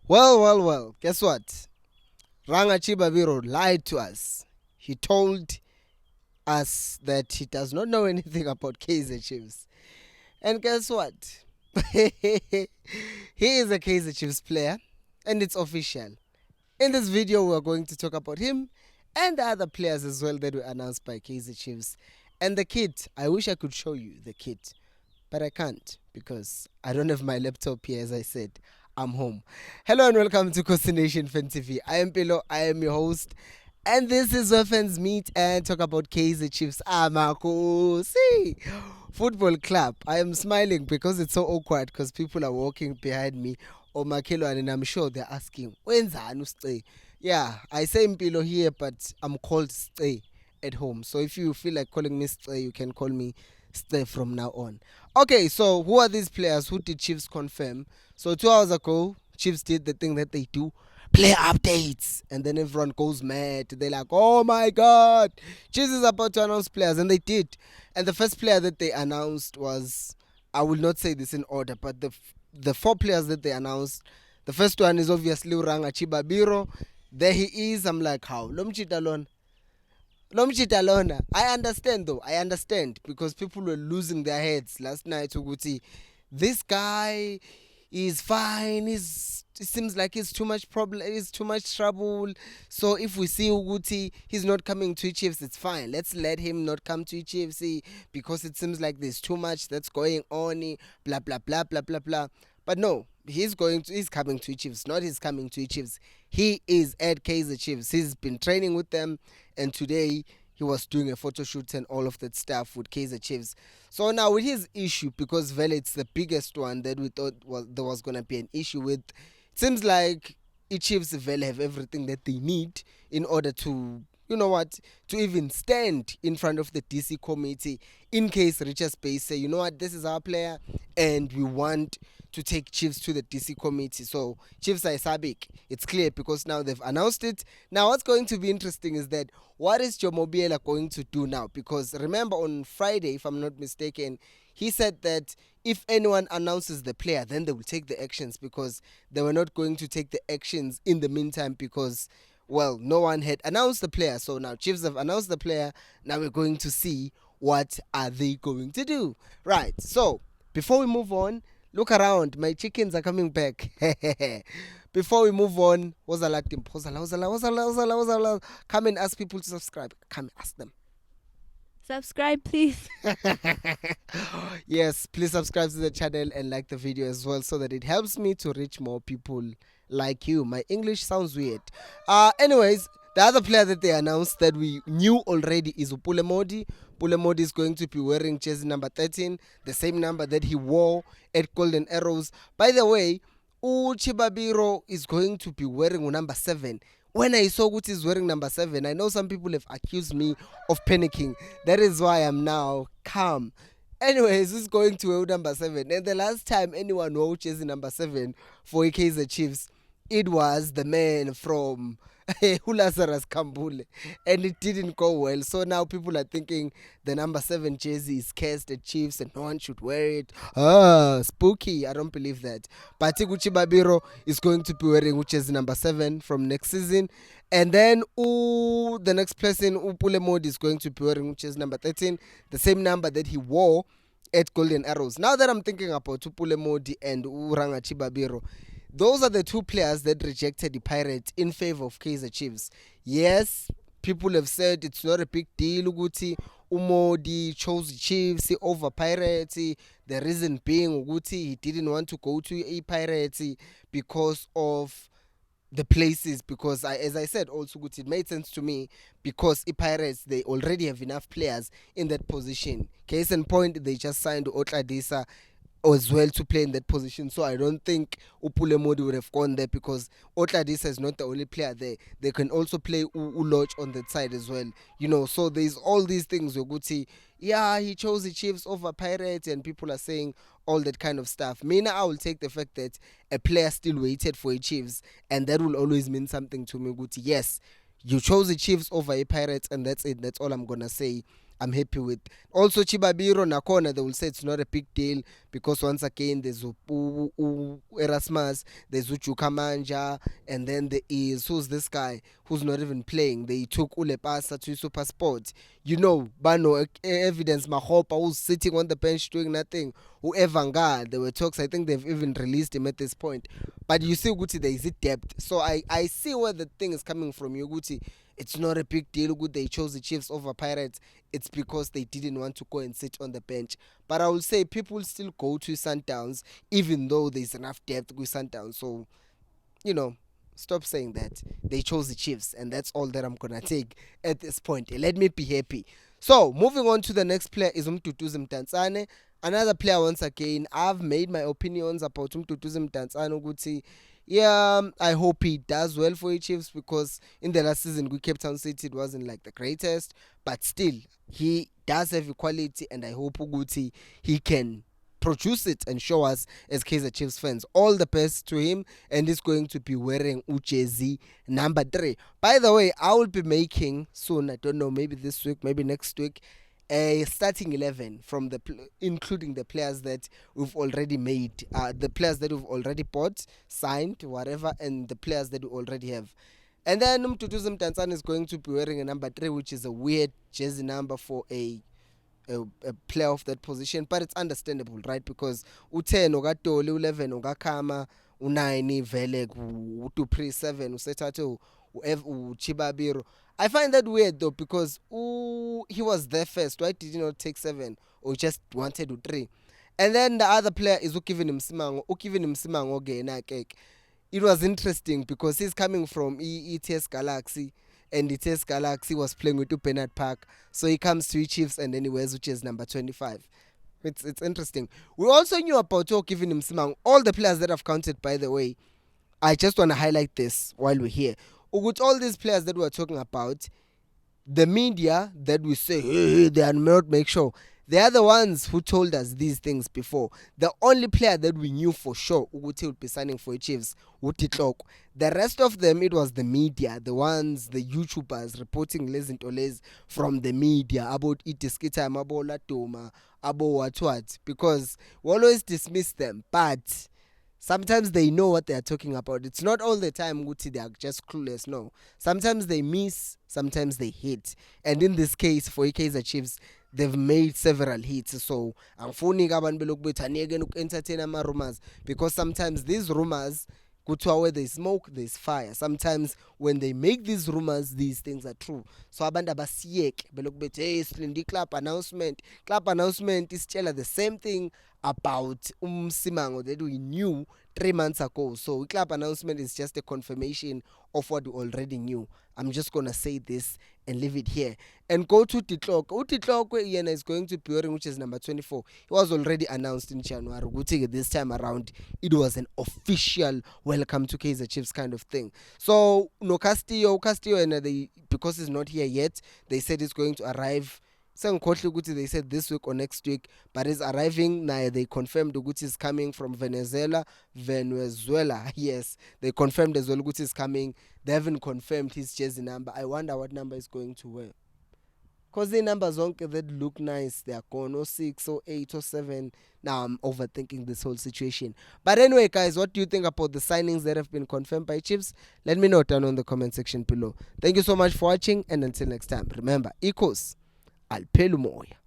Well. Guess what? Ranga Chibabiro lied to us. He told us that he does not know anything about Kaizer Chiefs. And guess what? He is a Kaizer Chiefs player, and it's official. In this video, we are going to talk about him and the other players as well that were announced by Kaizer Chiefs. And the kit, I wish I could show you the kit, but I can't because I don't have my laptop here. As I said, I'm home. Hello and welcome to Costa Nation Fan TV. I am Pilo, I am your host, and this is where fans meet and talk about Kaizer Chiefs. Amakosi Football Club. I am smiling because it's so awkward because people are walking behind me or Makelo, and I'm sure they're asking, when's Stay? Yeah, I say Mpilo here, but I'm called Stay at home. So if you feel like calling me Stay, you can call me Stay from now on. Okay, so who are these players? Who did Chiefs confirm? So 2 hours ago, Chiefs did the thing that they do, player updates, and then everyone goes mad. They're like, oh my god, Chiefs is about to announce players, and they did. And the first player that they announced was, I will not say this in order, but the four players that they announced, the first one is obviously Uranga Chibabiro. There he is. I'm like, how? Lomchitalon. Lomchitalona. I understand though. I understand because people were losing their heads last night. Uguti, this guy is fine. It seems like it's too much problem. It's too much trouble. So if we see Uguti, he's not coming to Chiefs. It's fine. Let's let him not come to Chiefs because it seems like there's too much that's going on. Blah blah blah blah blah blah. But no, he's coming to Chiefs. Not he's coming to Chiefs. He is at Kaizer Chiefs. He's been training with them, and today he was doing a photo shoot and all of that stuff with Kaizer Chiefs. So now with his issue, because Vele it's the biggest one that we thought there was gonna be an issue with. It seems like Chiefs Vele have everything that they need in order to, you know what, to even stand in front of the DC committee in case Richard Space say, you know what, this is our player and we want to take Chiefs to the DC committee. So Chiefs are Sabik. It's clear because now they've announced it. Now what's going to be interesting is that what is Jomo Biela going to do now? Because remember on Friday, if I'm not mistaken, he said that if anyone announces the player, then they will take the actions because they were not going to take the actions in the meantime because, well, no one had announced the player. So now Chiefs have announced the player. Now we're going to see what are they going to do. Right. So before we move on, look around. My chickens are coming back. Before we move on, come and ask people to subscribe. Come ask them. Subscribe, please. Yes, please subscribe to the channel and like the video as well so that it helps me to reach more people like you. My English sounds weird. Anyways, the other player that they announced that we knew already is Upule Modi. Upule Modi is going to be wearing jersey number 13, the same number that he wore at Golden Arrows. By the way, Chibabiro is going to be wearing number 7. When I saw Guti is wearing number 7, I know some people have accused me of panicking. That is why I'm now calm. Anyways, who's going to wear number 7? And the last time anyone wore jersey number 7 for Kaizer Chiefs, it was the man from Lazarus Kambule, and it didn't go well. So now people are thinking the number 7 jersey is cast at Chiefs and no one should wear it. Spooky. I don't believe that. But Iguchi Babiro is going to be wearing jersey number 7 from next season. And then the next person, Upule Modi, is going to be wearing jersey number 13, the same number that he wore at Golden Arrows. Now that I'm thinking about Upule Modi and Uranga Chibabiro, those are the two players that rejected the Pirates in favor of Kaizer Chiefs. Yes, people have said it's not a big deal. Uguti Umodi chose the Chiefs over Pirates. The reason being Uguti he didn't want to go to a Pirates because of the places, because as I said also it made sense to me because Pirates, they already have enough players in that position. Case in point, they just signed Otladisa as well to play in that position. So I don't think Upule Modi would have gone there because Otladisa is not the only player there. They can also play Uloch on that side as well. You know, so there's all these things where Guti, yeah, he chose the Chiefs over Pirates and people are saying all that kind of stuff. Mina, I will take the fact that a player still waited for a Chiefs and that will always mean something to me. Guti, yes, you chose the Chiefs over a Pirates and that's it. That's all I'm going to say I'm happy with. Also Chibabiro Nakona, they will say it's not a big deal because once again there's Erasmus, there's Uchukamanja, and then there is who's this guy who's not even playing. They took Ulepasa to Super Sport. Bano evidence Mahopa who's sitting on the bench doing nothing. Whoever Nga, there were talks. I think they've even released him at this point. But you see, Guti, there is a depth. So I see where the thing is coming from. You Guti, it's not a big deal. Good, they chose the Chiefs over Pirates. It's because they didn't want to go and sit on the bench. But I will say people still go to Sundowns even though there's enough depth with Sundowns. So, stop saying that. They chose the Chiefs, and that's all that I'm gonna take at this point. Let me be happy. So, moving on to the next player is Mduduzi Mdantsane. Another player, once again, I've made my opinions about Mduduzi Mdantsane ukuthi I hope he does well for the Chiefs because in the last season with Cape Town City it wasn't like the greatest, but still he does have equality, and I hope ukuthi he can produce it and show us as Kaizer Chiefs fans. All the best to him, and he's going to be wearing jersey number 3. By the way, I will be making soon, I don't know, maybe this week, maybe next week, a starting 11 from including the players that we've already made, the players that we've already bought, signed, whatever, and the players that we already have. And then Mduduzi Mdantsane is going to be wearing a number 3, which is a weird jersey number for a player of that position, but it's understandable, right? Because u10 okatoli, u11 okakhama, u9 vele u2 7 usethathe uChibabiro. I find that weird though, because he was there first. Why did he not take 7 or just wanted 3? And then the other player is Ukivini Msimango again. It was interesting because he's coming from ETS Galaxy, and ETS Galaxy was playing with Bernard Park, so he comes to Chiefs and then he wears which is number 25. It's interesting. We also knew about Ukivini Msimango. All the players that I've counted, by the way, I just want to highlight this while we're here. With all these players that we're talking about, the media that we say, hey, they are not make sure, they are the ones who told us these things before. The only player that we knew for sure Uguti would be signing for Chiefs, Utitlok. The rest of them, it was the media, the YouTubers reporting les from the media about Itiskita, Abo Latoma, Abo what, because we always dismiss them, but sometimes they know what they are talking about. It's not all the time Guti they are just clueless. No. Sometimes they miss, sometimes they hit. And in this case, for Kaizer Chiefs, they've made several hits. So angifuni abantu belokubethani entertain ama rumors, because sometimes these rumors, where there's smoke, there's fire. Sometimes when they make these rumors, these things are true. So abantu abasiyeke belokubetha, hey, Slindi club announcement is tell the same thing about Msimango that we knew 3 months ago. So club announcement is just a confirmation of what we already knew. I'm just gonna say this and leave it here and go to Titlok. Titlok Yena is going to be wearing, which is number 24. It was already announced in January. This time around, it was an official welcome to Kaizer Chiefs kind of thing. So no Castillo, and because he's not here yet, they said it's going to arrive. They said this week or next week, but it's arriving now. They confirmed Guti is coming from Venezuela. Yes, they confirmed as well Guti is coming. They haven't confirmed his jersey number. I wonder what number he's going to wear, because the numbers that look nice, they are gone, 06 or 8 or 7. Now I'm overthinking this whole situation. But anyway, guys, what do you think about the signings that have been confirmed by Chiefs? Let me know down in the comment section below. Thank you so much for watching, and until next time, remember, Equals Alpelu Moya.